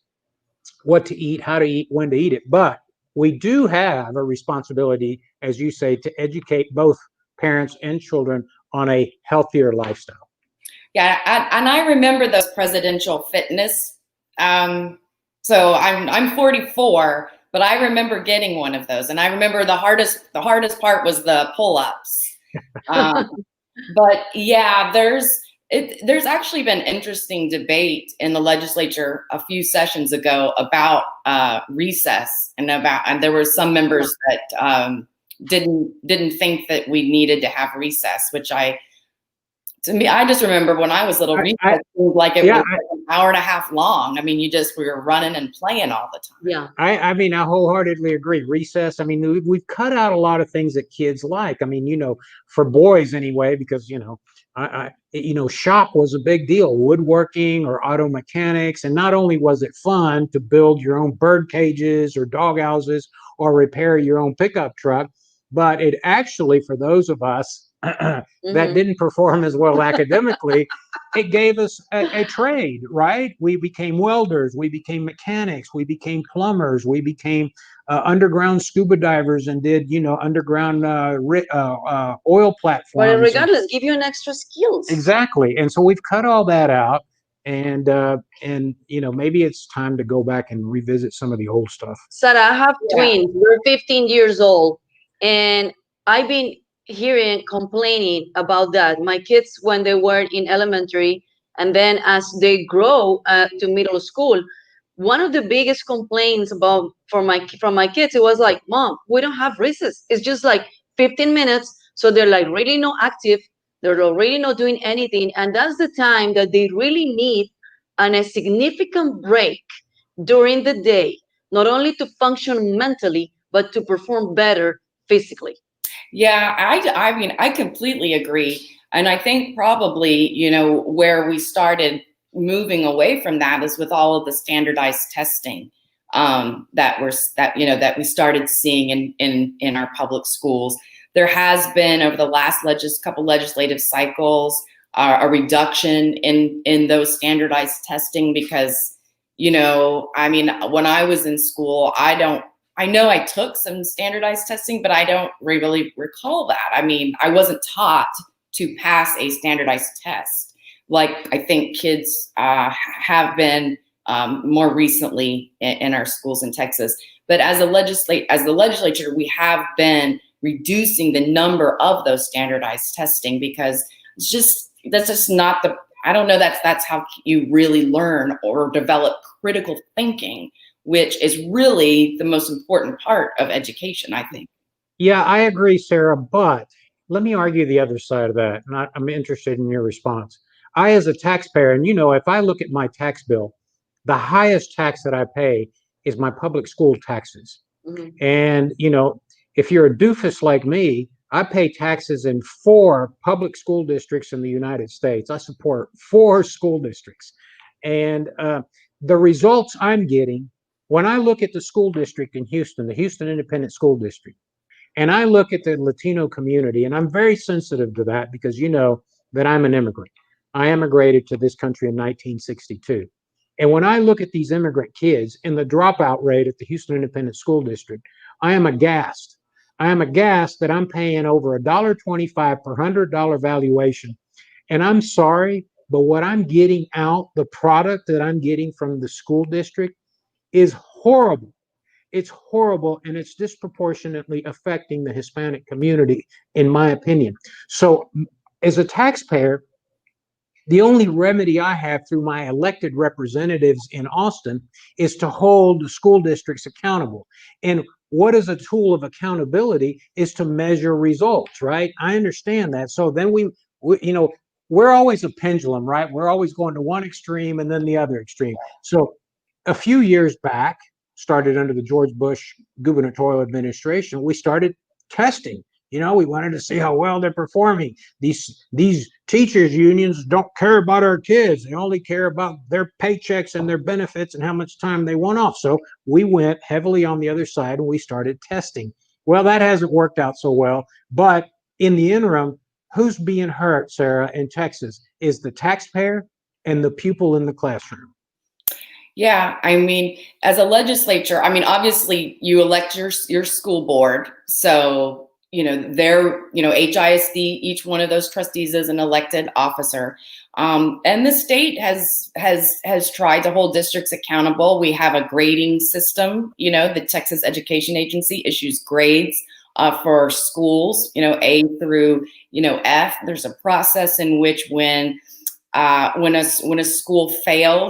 what to eat, how to eat, when to eat it. But we do have a responsibility, as you say, to educate both parents and children on a healthier lifestyle. Yeah, and I remember those presidential fitness. So I'm 44, but I remember getting one of those, and I remember the hardest part was the pull-ups. But yeah, there's actually been interesting debate in the legislature a few sessions ago about recess, and there were some members that didn't think that we needed to have recess, which to me, I just remember when I was little, recess seemed like it was like an hour and a half long. I mean, we were running and playing all the time. Yeah. I mean, I wholeheartedly agree. Recess, I mean, we've cut out a lot of things that kids like. I mean, for boys anyway, because, shop was a big deal, woodworking or auto mechanics. And not only was it fun to build your own bird cages or dog houses or repair your own pickup truck, but it actually, for those of us that didn't perform as well academically, it gave us a trade, right? We became welders, we became mechanics, we became plumbers, we became underground scuba divers and did, underground oil platforms. But regardless, give you an extra skills. Exactly. And so we've cut all that out. And maybe it's time to go back and revisit some of the old stuff. Sarah, I have twins. We're 15 years old. And I've been hearing complaining about that. My kids, when they were in elementary, and then as they grow to middle school, one of the biggest complaints from my kids, it was like, Mom, we don't have recess. It's just like 15 minutes. So they're like really not active. They're really not doing anything. And that's the time that they really need a significant break during the day, not only to function mentally, but to perform better physically. Yeah, I mean, I completely agree. And I think probably, where we started moving away from that is with all of the standardized testing that we started seeing in our public schools. There has been, over the last couple legislative cycles, a reduction in those standardized testing because, I mean, when I was in school, I know I took some standardized testing, but I don't really recall that. I mean, I wasn't taught to pass a standardized test like I think kids have been more recently in our schools in Texas. But as the legislature, we have been reducing the number of those standardized testing because that's just not I don't know that's how you really learn or develop critical thinking, which is really the most important part of education, I think. Yeah, I agree, Sarah, but let me argue the other side of that. And I'm interested in your response. I, as a taxpayer, and if I look at my tax bill, the highest tax that I pay is my public school taxes. Mm-hmm. And, if you're a doofus like me, I pay taxes in 4 public school districts in the United States. I support 4 school districts. And the results I'm getting, when I look at the school district in Houston, the Houston Independent School District, and I look at the Latino community, and I'm very sensitive to that because that I'm an immigrant. I immigrated to this country in 1962. And when I look at these immigrant kids and the dropout rate at the Houston Independent School District, I am aghast. I am aghast that I'm paying over $1.25 per $100 valuation. And I'm sorry, but what I'm getting out, the product that I'm getting from the school district is horrible. It's horrible, and it's disproportionately affecting the Hispanic community, in my opinion. So as a taxpayer, the only remedy I have through my elected representatives in Austin is to hold the school districts accountable. And what is a tool of accountability is to measure results, right? I understand that. So then we're always a pendulum, right? We're always going to one extreme and then the other extreme. So a few years back, started under the George Bush gubernatorial administration, we started testing. We wanted to see how well they're performing. These teachers unions don't care about our kids. They only care about their paychecks and their benefits and how much time they want off. So we went heavily on the other side and we started testing. Well, that hasn't worked out so well. But in the interim, who's being hurt, Sarah, in Texas is the taxpayer and the pupil in the classroom. Yeah, I mean, as a legislature, I mean, obviously you elect your school board. So HISD, each one of those trustees is an elected officer. And the state has tried to hold districts accountable. We have a grading system. The Texas Education Agency issues grades for schools, A through, F. There's a process in which when a school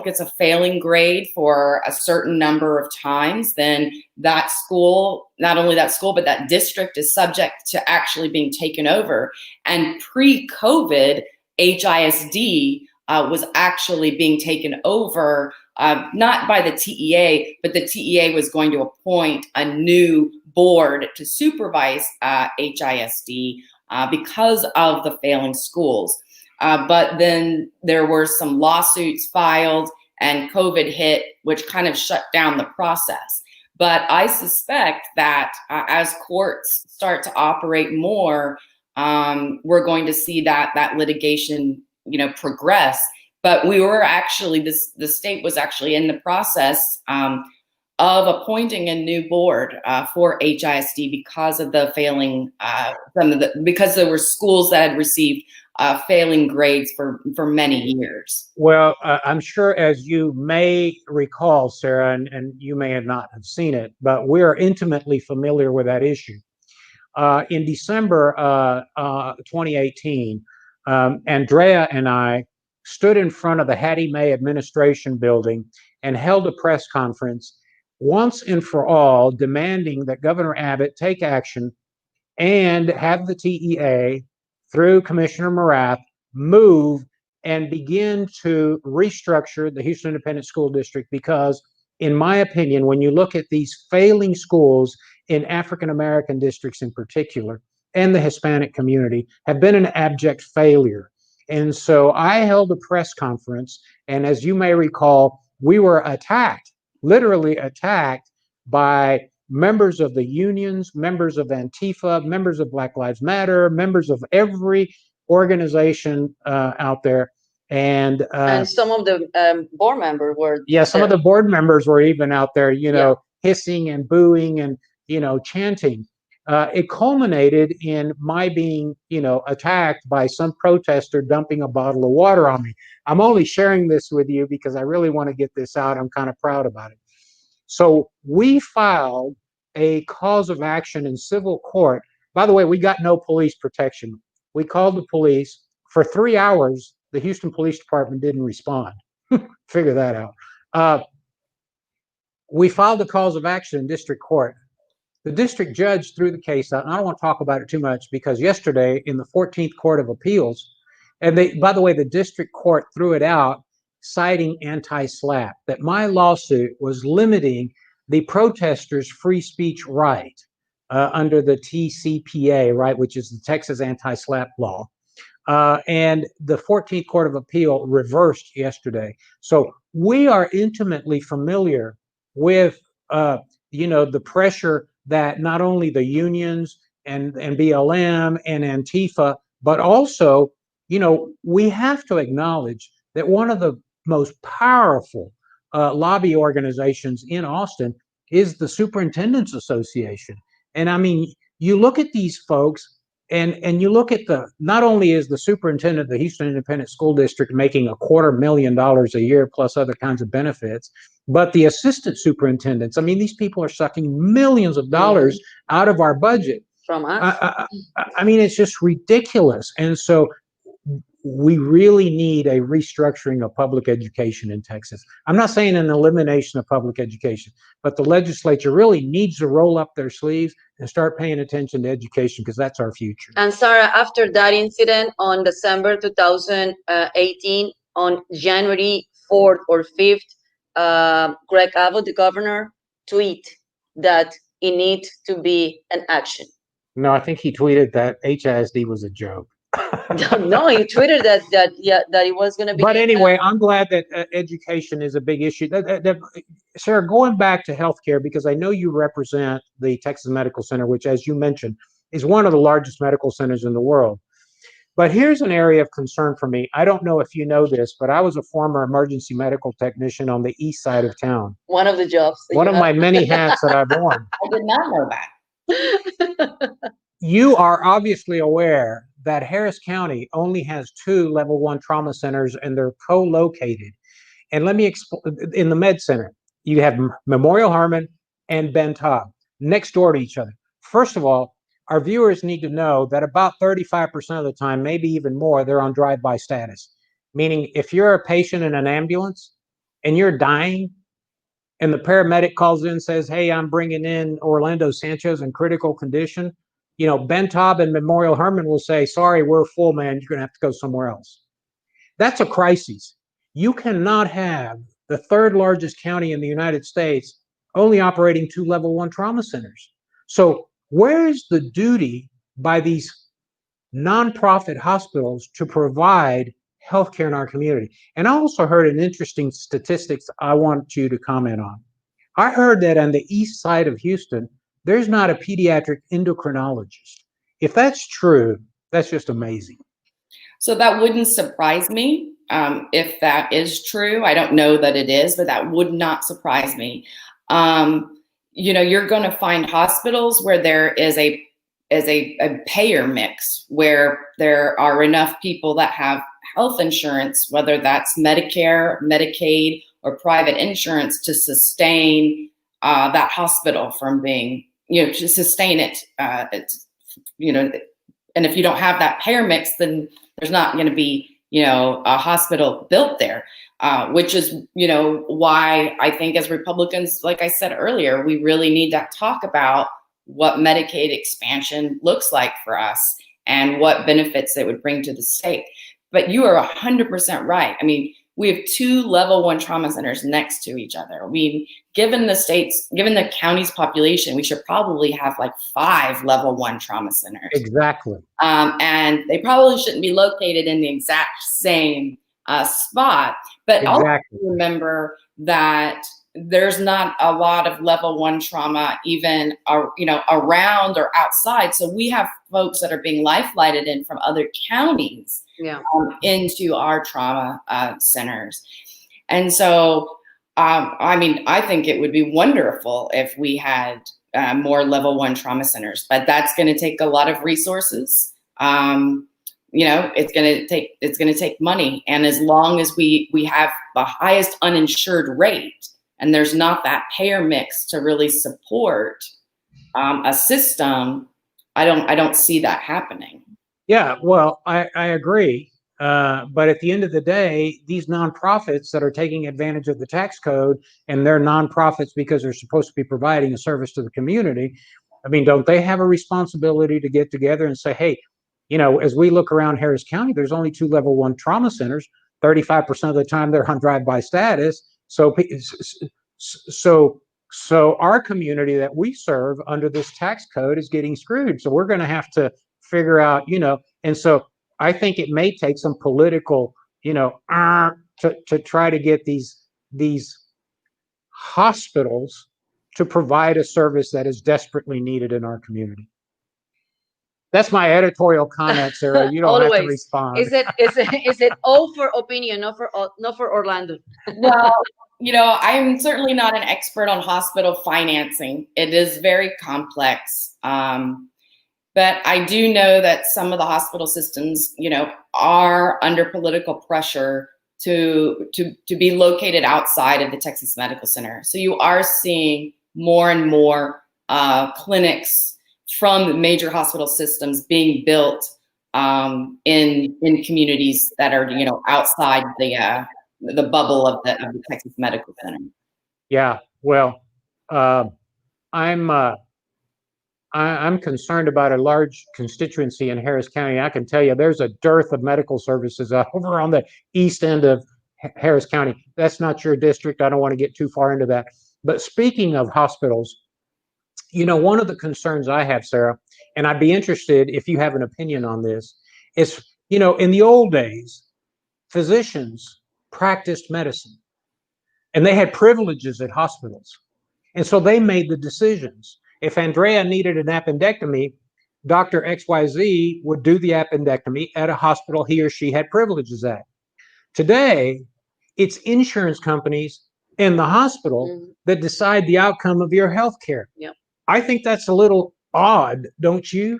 gets a failing grade for a certain number of times, then that school, not only that school, but that district is subject to actually being taken over. And pre-COVID, HISD was actually being taken over, not by the TEA, but the TEA was going to appoint a new board to supervise HISD because of the failing schools. But then there were some lawsuits filed and COVID hit, which kind of shut down the process. But I suspect that as courts start to operate more, we're going to see that litigation, progress. But we were actually, the state was actually in the process of appointing a new board for HISD because of the failing, because there were schools that had received failing grades for many years. Well, I'm sure, as you may recall, Sarah, and you may not have seen it, but we're intimately familiar with that issue. In December 2018, Andrea and I stood in front of the Hattie Mae administration building and held a press conference once and for all, demanding that Governor Abbott take action and have the TEA, through Commissioner Morath, move and begin to restructure the Houston Independent School District, because in my opinion, when you look at these failing schools in African American districts in particular, and the Hispanic community, have been an abject failure. And so I held a press conference, and as you may recall, we were attacked, literally attacked, by members of the unions, members of Antifa, members of Black Lives Matter, members of every organization out there. And some of the board members were. Yeah, some of the board members were even out there, hissing and booing and, chanting. It culminated in my being, attacked by some protester dumping a bottle of water on me. I'm only sharing this with you because I really want to get this out. I'm kind of proud about it. So we filed a cause of action in civil court. By the way, we got no police protection. We called the police. For 3 hours, the Houston Police Department didn't respond. Figure that out. We filed a cause of action in district court. The district judge threw the case out, and I don't want to talk about it too much because yesterday in the 14th Court of Appeals, and by the way, the district court threw it out citing anti-SLAPP, that my lawsuit was limiting the protesters' free speech right under the TCPA, right, which is the Texas anti-SLAPP law. And the 14th Court of Appeal reversed yesterday. So we are intimately familiar with, the pressure that not only the unions and BLM and Antifa, but also, we have to acknowledge that one of the most powerful lobby organizations in Austin is the Superintendents Association. And I mean, you look at these folks and you look at not only is the superintendent of the Houston Independent School District making $250,000 a year plus other kinds of benefits, but the assistant superintendents, I mean, these people are sucking millions of dollars out of our budget. From us. I mean, it's just ridiculous. And so we really need a restructuring of public education in Texas. I'm not saying an elimination of public education, but the legislature really needs to roll up their sleeves and start paying attention to education, because that's our future. And Sarah, after that incident on December 2018, on January 4th or 5th, Greg Abbott, the governor, tweeted that it needs to be an action. No, I think he tweeted that HISD was a joke. No, he tweeted that it was going to be. But anyway, I'm glad that education is a big issue. Sarah, going back to healthcare, because I know you represent the Texas Medical Center, which, as you mentioned, is one of the largest medical centers in the world. But here's an area of concern for me. I don't know if you know this, but I was a former emergency medical technician on the east side of town. One of the jobs. One of my many hats that I've worn. I did not know that. You are obviously aware that Harris County only has 2 level 1 trauma centers, and they're co-located. And let me explain. In the med center, you have Memorial Hermann and Ben Taub next door to each other. First of all, our viewers need to know that about 35% of the time, maybe even more, they're on drive-by status. Meaning, if you're a patient in an ambulance and you're dying, and the paramedic calls in and says, "Hey, I'm bringing in Orlando Sanchez in critical condition," Ben Taub and Memorial Hermann will say, "Sorry, we're full, man. You're going to have to go somewhere else." That's a crisis. You cannot have the 3rd largest county in the United States only operating 2 level 1 trauma centers. So where is the duty by these nonprofit hospitals to provide healthcare in our community? And I also heard an interesting statistics I want you to comment on. I heard that on the east side of Houston, there's not a pediatric endocrinologist. If that's true, that's just amazing. So that wouldn't surprise me if that is true. I don't know that it is, but that would not surprise me. You're going to find hospitals where there is a payer mix, where there are enough people that have health insurance, whether that's Medicare, Medicaid, or private insurance, to sustain that hospital from being, to sustain it. And if you don't have that payer mix, then there's not going to be, a hospital built there, which is, why I think as Republicans, like I said earlier, we really need to talk about what Medicaid expansion looks like for us and what benefits it would bring to the state. But you are 100% right. I mean, we have 2 level 1 trauma centers next to each other. Given the county's population, we should probably have like 5 level 1 trauma centers. Exactly. And they probably shouldn't be located in the exact same spot. But Exactly. also remember that there's not a lot of level 1 trauma even around or outside. So we have folks that are being life-flighted in from other counties into our trauma centers. And so, I think it would be wonderful if we had more level 1 trauma centers, but that's going to take a lot of resources. It's going to take money. And as long as we have the highest uninsured rate, and there's not that payer mix to really support a system, I don't see that happening. Yeah, well, I agree. But at the end of the day, these nonprofits that are taking advantage of the tax code, and they're nonprofits because they're supposed to be providing a service to the community, don't they have a responsibility to get together and say, hey, as we look around Harris County, there's only 2 level 1 trauma centers. 35% of the time they're on drive-by status. So our community that we serve under this tax code is getting screwed. So we're going to have to figure out, and so I think it may take some political, to try to get these hospitals to provide a service that is desperately needed in our community. That's my editorial comment, Sarah. You don't have to respond. Is it all for opinion, not for Orlando? Well, I'm certainly not an expert on hospital financing. It is very complex. But I do know that some of the hospital systems, are under political pressure to be located outside of the Texas Medical Center. So you are seeing more and more clinics from major hospital systems being built in communities that are, outside the bubble of the Texas Medical Center. Yeah, well, I'm concerned about a large constituency in Harris County. I can tell you there's a dearth of medical services over on the east end of Harris County. That's not your district. I don't want to get too far into that. But speaking of hospitals, one of the concerns I have, Sarah, and I'd be interested if you have an opinion on this, is, in the old days, physicians practiced medicine and they had privileges at hospitals. And so they made the decisions. If Andrea needed an appendectomy, Dr. XYZ would do the appendectomy at a hospital he or she had privileges at. Today, it's insurance companies and the hospital that decide the outcome of your health care. Yep. I think that's a little odd, don't you?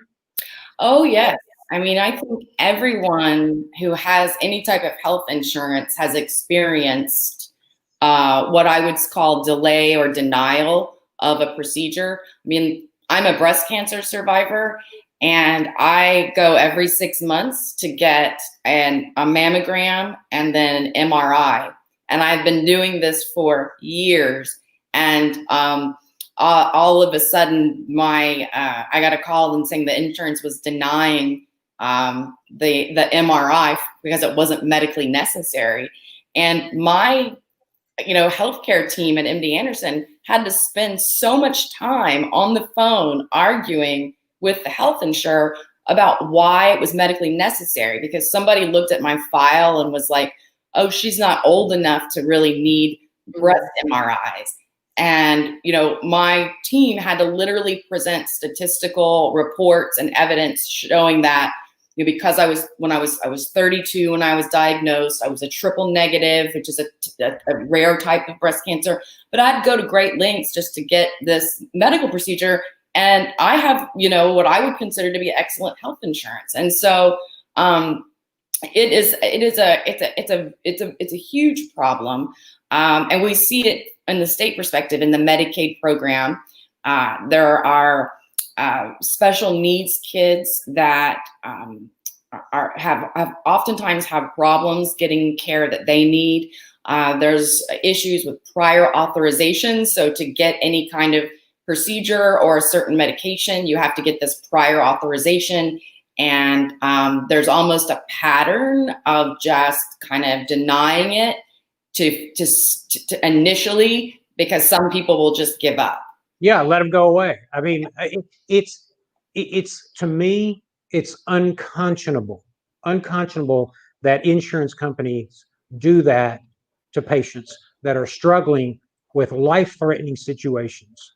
Oh, yes. I mean, I think everyone who has any type of health insurance has experienced what I would call delay or denial of a procedure. I mean, I'm a breast cancer survivor, and I go every 6 months to get a mammogram and then MRI. And I've been doing this for years. And all of a sudden, I got a call and saying the insurance was denying the MRI because it wasn't medically necessary. And my healthcare team at MD Anderson had to spend so much time on the phone arguing with the health insurer about why it was medically necessary, because somebody looked at my file and was like, oh, she's not old enough to really need breast MRIs. And, my team had to literally present statistical reports and evidence showing that, because I was 32 when I was diagnosed, I was a triple negative, which is a rare type of breast cancer, but I'd go to great lengths just to get this medical procedure. And I have, what I would consider to be excellent health insurance. And so, it's a huge problem. And we see it in the state perspective in the Medicaid program. There are special needs kids that have oftentimes have problems getting care that they need. There's issues with prior authorization. So to get any kind of procedure or a certain medication, you have to get this prior authorization. And there's almost a pattern of just kind of denying it to initially, because some people will just give up. Yeah, let them go away. I mean, it's to me, it's unconscionable that insurance companies do that to patients that are struggling with life-threatening situations.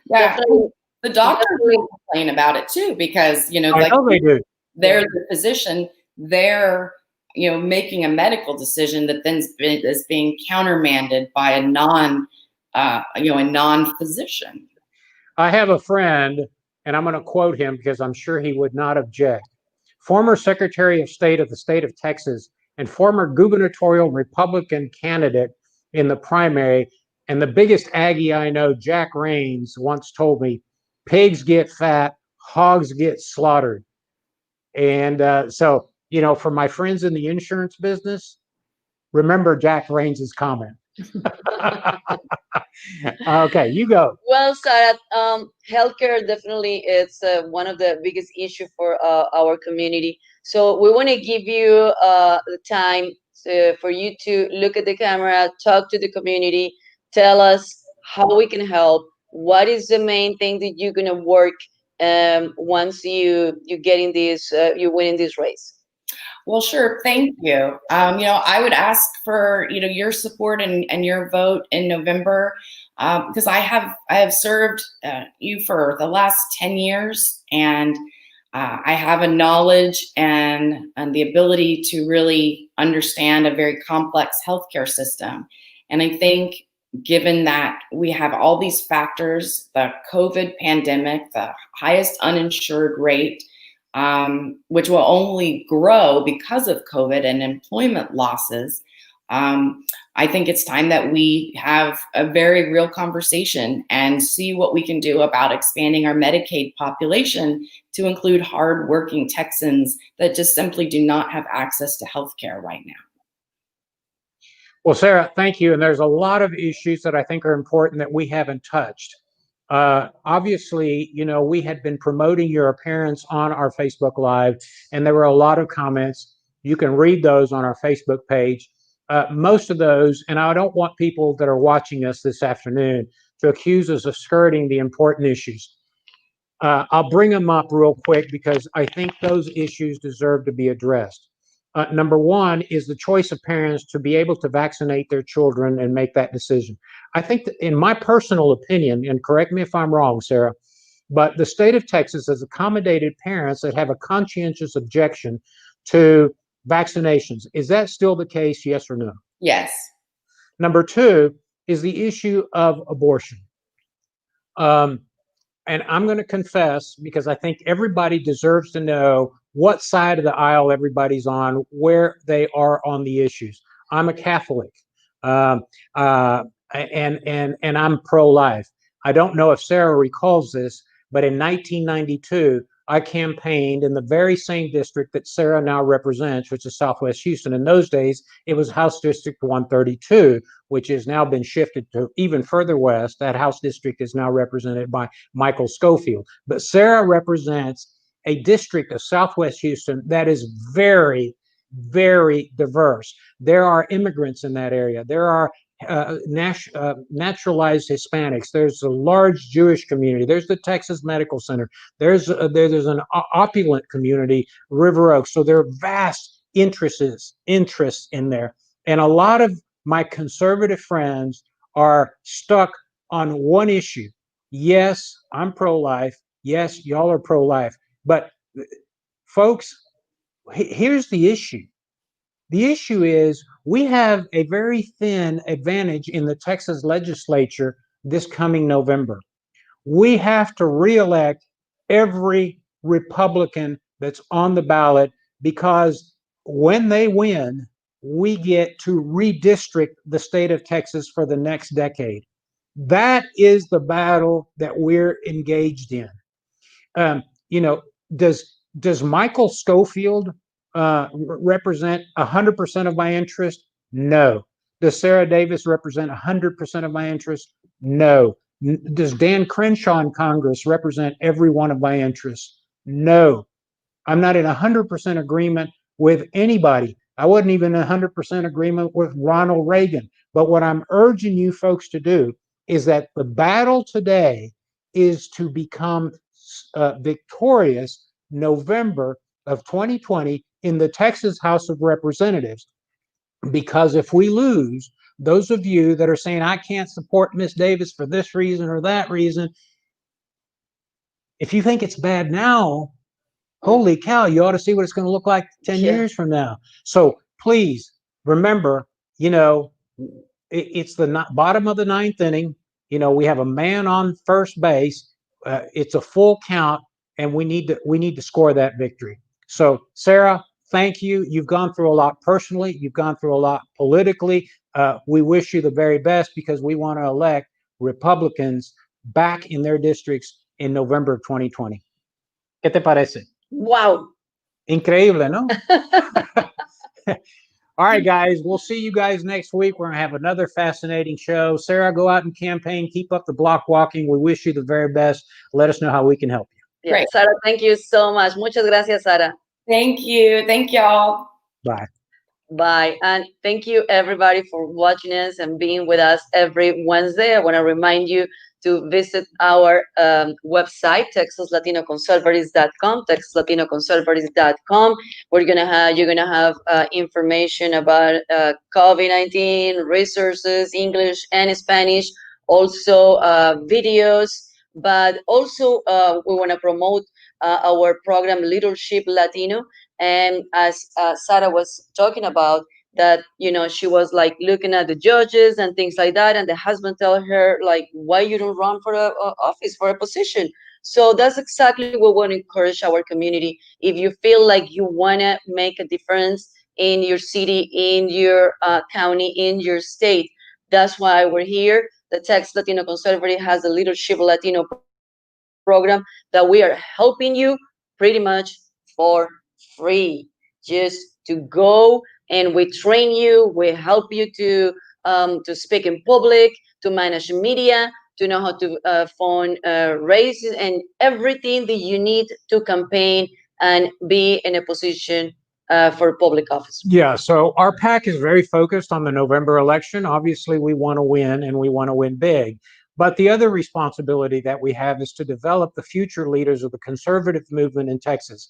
Yeah, Definitely. the doctors will complain about it too, because I know they do. they're the physician. They're making a medical decision that then is being countermanded by a non-physician. I have a friend, and I'm going to quote him because I'm sure he would not object. Former Secretary of State of the state of Texas and former gubernatorial Republican candidate in the primary, and the biggest Aggie I know, Jack Raines, once told me, pigs get fat, hogs get slaughtered. And so, for my friends in the insurance business, remember Jack Raines's comment. Okay, you go. Well, Sarah, healthcare definitely is one of the biggest issue for our community. So we want to give you the time for you to look at the camera, talk to the community, tell us how we can help. What is the main thing that you're gonna work once you get in this, you win in this race? Well, sure. Thank you. I would ask for your support and your vote in November, because I have served you for the last 10 years, and I have a knowledge and the ability to really understand a very complex healthcare system. And I think, given that we have all these factors, the COVID pandemic, the highest uninsured rate, which will only grow because of COVID and employment losses, I think it's time that we have a very real conversation and see what we can do about expanding our Medicaid population to include hardworking Texans that just simply do not have access to health care right now. Well, Sarah, thank you. And there's a lot of issues that I think are important that we haven't touched. Obviously, we had been promoting your appearance on our Facebook Live, and there were a lot of comments. You can read those on our Facebook page. Most of those, and I don't want people that are watching us this afternoon to accuse us of skirting the important issues. I'll bring them up real quick because I think those issues deserve to be addressed. Number one is the choice of parents to be able to vaccinate their children and make that decision. I think that, in my personal opinion, and correct me if I'm wrong, Sarah, but the state of Texas has accommodated parents that have a conscientious objection to vaccinations. Is that still the case, yes or no? Yes. Number two is the issue of abortion. and I'm going to confess, because I think everybody deserves to know what side of the aisle everybody's on, where they are on the issues. I'm a Catholic, um, and I'm pro-life. I don't know if Sarah recalls this, but in 1992, I campaigned in the very same district that Sarah now represents, which is Southwest Houston. In those days, it was House District 132, which has now been shifted to even further west. That House district is now represented by Michael Schofield. But Sarah represents a district of Southwest Houston that is very, very diverse. There are immigrants in that area. There are naturalized Hispanics. There's a large Jewish community. There's the Texas Medical Center. There's an opulent community, River Oaks. So there are vast interests in there. And a lot of my conservative friends are stuck on one issue. Yes, I'm pro-life. Yes, y'all are pro-life. But folks, here's the issue. The issue is we have a very thin advantage in the Texas legislature this coming November. We have to reelect every Republican that's on the ballot, because when they win, we get to redistrict the state of Texas for the next decade. That is the battle that we're engaged in. You know, does Michael Schofield represent 100% of my interest? No. Does Sarah Davis represent 100% of my interest? No. Does Dan Crenshaw in Congress represent every one of my interests? No. I'm not in 100% agreement with anybody. I wasn't even in 100% agreement with Ronald Reagan. But what I'm urging you folks to do is that the battle today is to become victorious November of 2020 in the Texas House of Representatives. Because if we lose, those of you that are saying, I can't support Miss Davis for this reason or that reason, if you think it's bad now, holy cow, you ought to see what it's going to look like 10 years from now. So please remember, you know, it's the bottom of the ninth inning. You know, we have a man on first base. It's a full count, and we need to score that victory. So, Sarah, thank you. You've gone through a lot personally. You've gone through a lot politically. We wish you the very best, because we want to elect Republicans back in their districts in November of 2020. ¿Qué te parece? Wow. Increíble, ¿no? All right, guys, we'll see you guys next week. We're going to have another fascinating show. Sarah, go out and campaign. Keep up the block walking. We wish you the very best. Let us know how we can help you. Yeah, Great. Sarah, thank you so much. Muchas gracias, Sarah. Thank you. Thank y'all. Bye. Bye. And thank you, everybody, for watching us and being with us every Wednesday. I want to remind you to visit our website, TexasLatinoConservatives.com, TexasLatinoConservatives.com. You're gonna have information about COVID-19 resources, English and Spanish, also videos. But also, we want to promote our program, Leadership Latino. And as Sarah was talking about, that, you know, she was like looking at the judges and things like that, and the husband tell her like, why you don't run for a office, for a position? So that's exactly what we want to encourage our community. If you feel like you want to make a difference in your city, in your county, in your state, that's why we're here. The Texas Latino Conservative has a Leadership Latino program that we are helping you pretty much for free. Just to go, and we train you, we help you to speak in public, to manage media, to know how to phone races, and everything that you need to campaign and be in a position for public office. Yeah, so our PAC is very focused on the November election. Obviously, we want to win, and we want to win big. But the other responsibility that we have is to develop the future leaders of the conservative movement in Texas.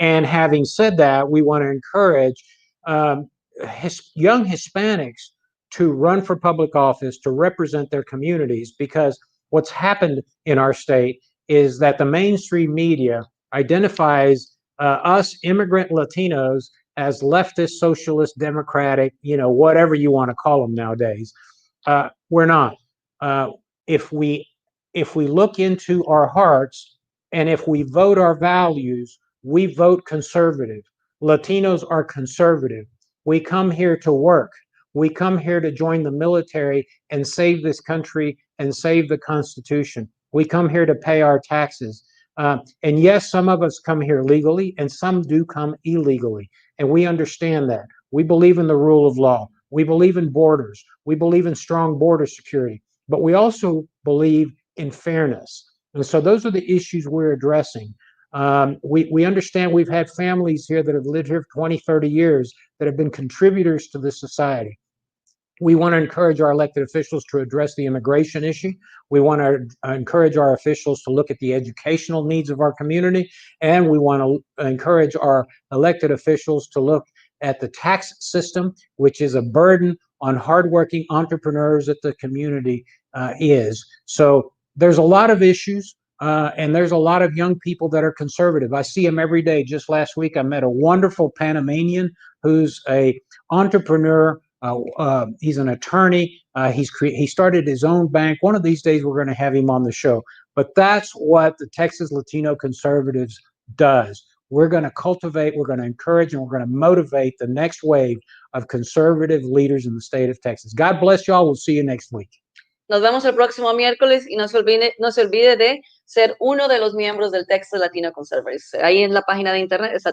And having said that, we want to encourage young Hispanics to run for public office, to represent their communities, because what's happened in our state is that the mainstream media identifies us immigrant Latinos as leftist, socialist, democratic, you know, whatever you want to call them nowadays. We're not. If we if we look into our hearts and if we vote our values, we vote conservative. Latinos are conservative. We come here to work. We come here to join the military and save this country and save the Constitution. We come here to pay our taxes. And yes, some of us come here legally and some do come illegally. And we understand that. We believe in the rule of law. We believe in borders. We believe in strong border security. But we also believe in fairness. And so those are the issues we're addressing. We understand we've had families here that have lived here for 20, 30 years that have been contributors to this society. We want to encourage our elected officials to address the immigration issue. We want to encourage our officials to look at the educational needs of our community. And we want to encourage our elected officials to look at the tax system, which is a burden on hardworking entrepreneurs that the community is. So there's a lot of issues. And there's a lot of young people that are conservative. I see them every day. Just last week, I met a wonderful Panamanian who's a entrepreneur. He's an attorney. He started his own bank. One of these days, we're going to have him on the show. But that's what the Texas Latino Conservatives does. We're going to cultivate, we're going to encourage, and we're going to motivate the next wave of conservative leaders in the state of Texas. God bless y'all. We'll see you next week. Nos vemos el próximo miércoles y no se olvide de ser uno de los miembros del Texas Latino Conservatives. Ahí en la página de internet está todo.